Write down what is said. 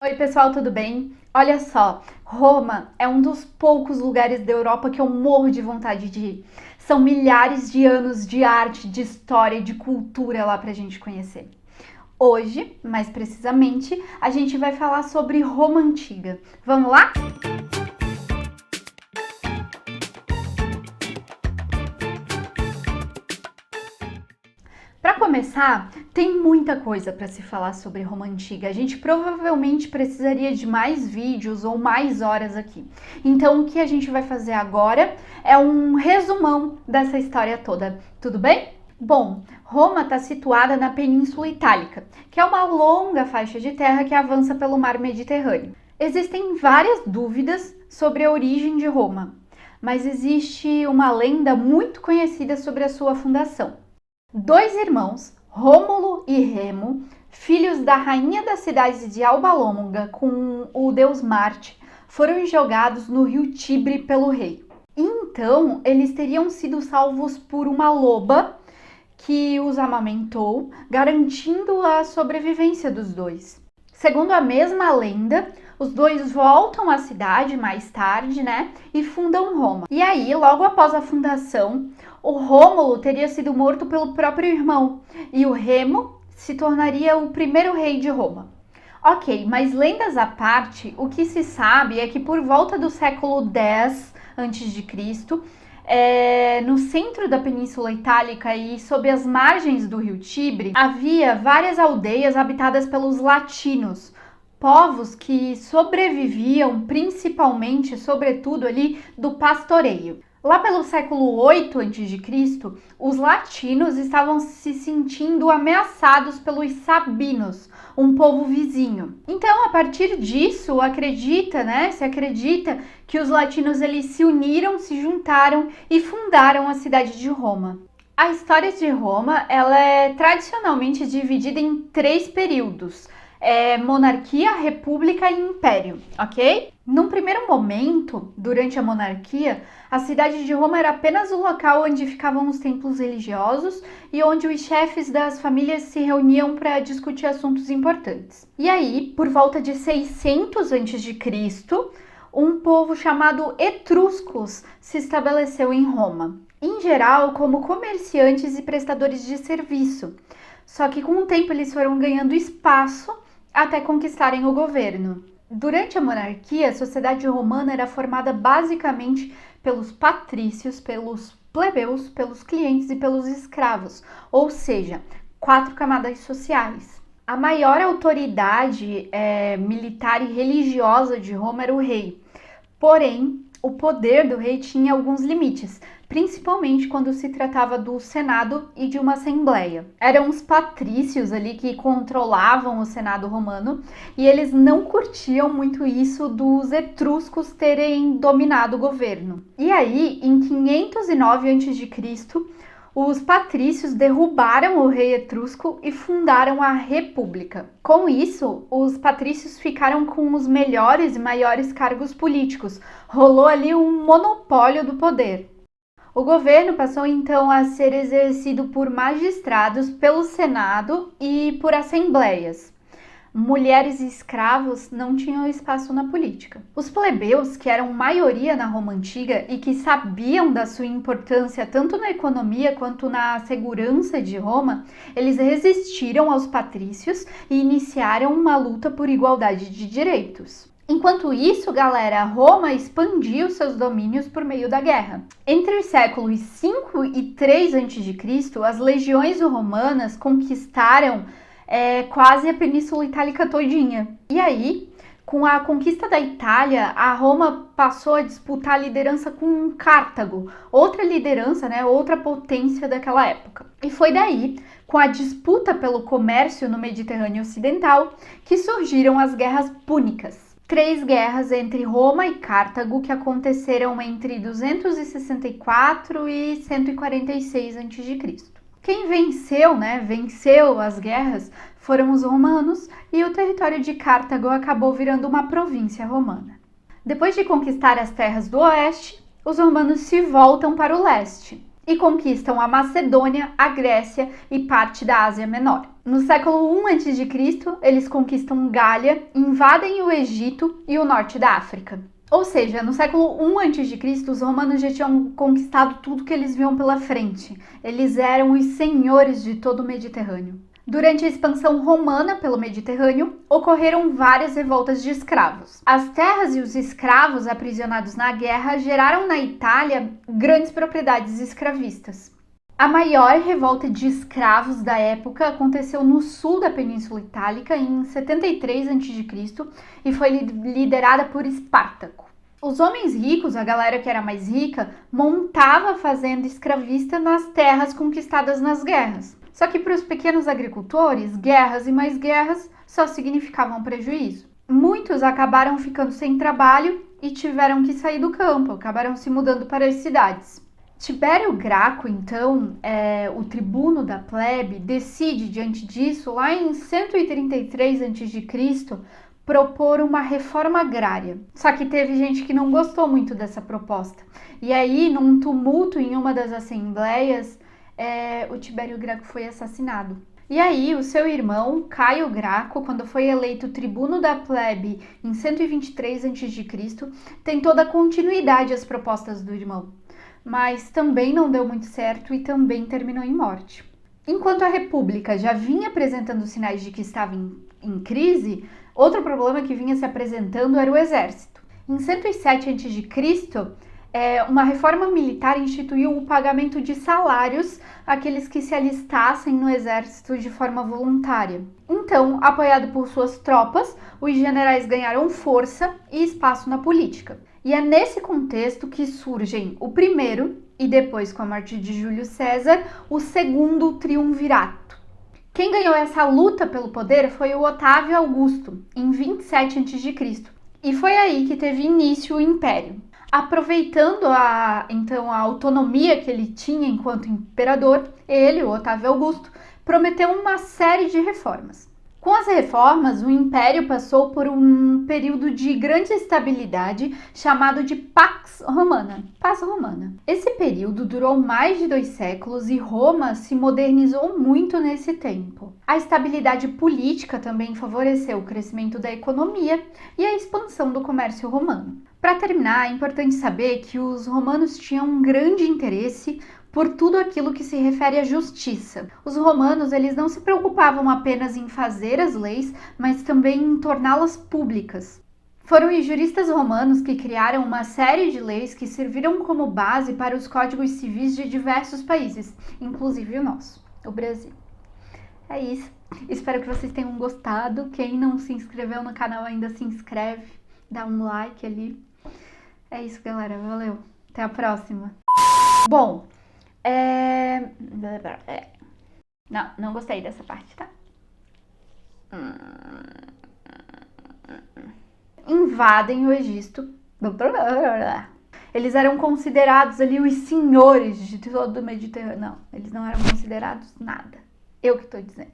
Oi, pessoal, tudo bem? Olha só, Roma é um dos poucos lugares da Europa que eu morro de vontade de ir. São milhares de anos de arte, de história e de cultura lá pra gente conhecer. Hoje, mais precisamente, a gente vai falar sobre Roma Antiga. Vamos lá? Para começar, tem muita coisa para se falar sobre Roma Antiga. A gente provavelmente precisaria de mais vídeos ou mais horas aqui. Então, o que a gente vai fazer agora é um resumão dessa história toda. Tudo bem? Bom, Roma está situada na Península Itálica, que é uma longa faixa de terra que avança pelo mar Mediterrâneo. Existem várias dúvidas sobre a origem de Roma, mas existe uma lenda muito conhecida sobre a sua fundação. Dois irmãos, Rômulo e Remo, filhos da rainha da cidade de Alba Longa com o deus Marte, foram jogados no rio Tibre pelo rei. Então, eles teriam sido salvos por uma loba que os amamentou, garantindo a sobrevivência dos dois. Segundo a mesma lenda, os dois voltam à cidade mais tarde, e fundam Roma. E aí, logo após a fundação, o Rômulo teria sido morto pelo próprio irmão e o Remo se tornaria o primeiro rei de Roma. Ok, mas lendas à parte, o que se sabe é que por volta do século X a.C., no centro da Península Itálica e sob as margens do rio Tibre, havia várias aldeias habitadas pelos latinos, povos que sobreviviam principalmente, sobretudo ali, do pastoreio. Lá pelo século 8 a.C., os latinos estavam se sentindo ameaçados pelos sabinos, um povo vizinho. Então, a partir disso, se acredita que os latinos eles se uniram, se juntaram e fundaram a cidade de Roma. A história de Roma, ela é tradicionalmente dividida em três períodos: monarquia, república e império, ok? Num primeiro momento, durante a monarquia, a cidade de Roma era apenas o local onde ficavam os templos religiosos e onde os chefes das famílias se reuniam para discutir assuntos importantes. E aí, por volta de 600 a.C., um povo chamado etruscos se estabeleceu em Roma, em geral como comerciantes e prestadores de serviço. Só que com o tempo eles foram ganhando espaço até conquistarem o governo. Durante a monarquia, a sociedade romana era formada basicamente pelos patrícios, pelos plebeus, pelos clientes e pelos escravos, ou seja, 4 camadas sociais. A maior autoridade militar e religiosa de Roma era o rei. Porém, o poder do rei tinha alguns limites, principalmente quando se tratava do Senado e de uma assembleia. Eram os patrícios ali que controlavam o Senado romano e eles não curtiam muito isso dos etruscos terem dominado o governo. E aí, em 509 a.C., os patrícios derrubaram o rei etrusco e fundaram a República. Com isso, os patrícios ficaram com os melhores e maiores cargos políticos. Rolou ali um monopólio do poder. O governo passou então a ser exercido por magistrados, pelo Senado e por assembleias. Mulheres e escravos não tinham espaço na política. Os plebeus, que eram maioria na Roma Antiga e que sabiam da sua importância tanto na economia quanto na segurança de Roma, eles resistiram aos patrícios e iniciaram uma luta por igualdade de direitos. Enquanto isso, galera, Roma expandiu seus domínios por meio da guerra. Entre os séculos 5 e 3 a.C., as legiões romanas conquistaram quase a Península Itálica todinha. E aí, com a conquista da Itália, a Roma passou a disputar a liderança com Cartago, outra liderança, outra potência daquela época. E foi daí, com a disputa pelo comércio no Mediterrâneo Ocidental, que surgiram as Guerras Púnicas. 3 guerras entre Roma e Cartago que aconteceram entre 264 e 146 a.C. Quem venceu as guerras foram os romanos e o território de Cartago acabou virando uma província romana. Depois de conquistar as terras do oeste, os romanos se voltam para o leste. e conquistam a Macedônia, a Grécia e parte da Ásia Menor. No século I a.C., eles conquistam Gália, invadem o Egito e o norte da África. Ou seja, no século I a.C., os romanos já tinham conquistado tudo que eles viam pela frente. Eles eram os senhores de todo o Mediterrâneo. Durante a expansão romana pelo Mediterrâneo, ocorreram várias revoltas de escravos. As terras e os escravos aprisionados na guerra geraram na Itália grandes propriedades escravistas. A maior revolta de escravos da época aconteceu no sul da Península Itálica em 73 a.C. e foi liderada por Espartaco. Os homens ricos, a galera que era mais rica, montava a fazenda escravista nas terras conquistadas nas guerras. Só que para os pequenos agricultores, guerras e mais guerras só significavam prejuízo. Muitos acabaram ficando sem trabalho e tiveram que sair do campo, acabaram se mudando para as cidades. Tibério Graco, então, o tribuno da plebe, decide, diante disso, lá em 133 a.C., propor uma reforma agrária. Só que teve gente que não gostou muito dessa proposta. E aí, num tumulto em uma das assembleias, o Tibério Graco foi assassinado. E aí, o seu irmão, Caio Graco, quando foi eleito tribuno da plebe em 123 a.C., tentou dar continuidade às propostas do irmão, mas também não deu muito certo e também terminou em morte. Enquanto a República já vinha apresentando sinais de que estava em crise, outro problema que vinha se apresentando era o exército. Em 107 a.C., uma reforma militar instituiu o pagamento de salários àqueles que se alistassem no exército de forma voluntária. Então, apoiado por suas tropas, os generais ganharam força e espaço na política. E é nesse contexto que surgem o primeiro, e depois com a morte de Júlio César, o segundo triunvirato. Quem ganhou essa luta pelo poder foi o Otávio Augusto, em 27 a.C., e foi aí que teve início o Império. Aproveitando então a autonomia que ele tinha enquanto imperador, ele, o Otávio Augusto, prometeu uma série de reformas. Com as reformas, o Império passou por um período de grande estabilidade chamado de Pax Romana, Paz Romana. Esse período durou mais de 2 séculos e Roma se modernizou muito nesse tempo. A estabilidade política também favoreceu o crescimento da economia e a expansão do comércio romano. Para terminar, é importante saber que os romanos tinham um grande interesse por tudo aquilo que se refere à justiça. Os romanos, eles não se preocupavam apenas em fazer as leis, mas também em torná-las públicas. Foram os juristas romanos que criaram uma série de leis que serviram como base para os códigos civis de diversos países, inclusive o nosso, o Brasil. É isso. Espero que vocês tenham gostado. Quem não se inscreveu no canal ainda se inscreve, dá um like ali. É isso, galera. Valeu. Até a próxima. Bom, Não gostei dessa parte, tá? Invadem o Egito. Eles eram considerados ali os senhores de todo o Mediterrâneo. Não, eles não eram considerados nada. Eu que tô dizendo.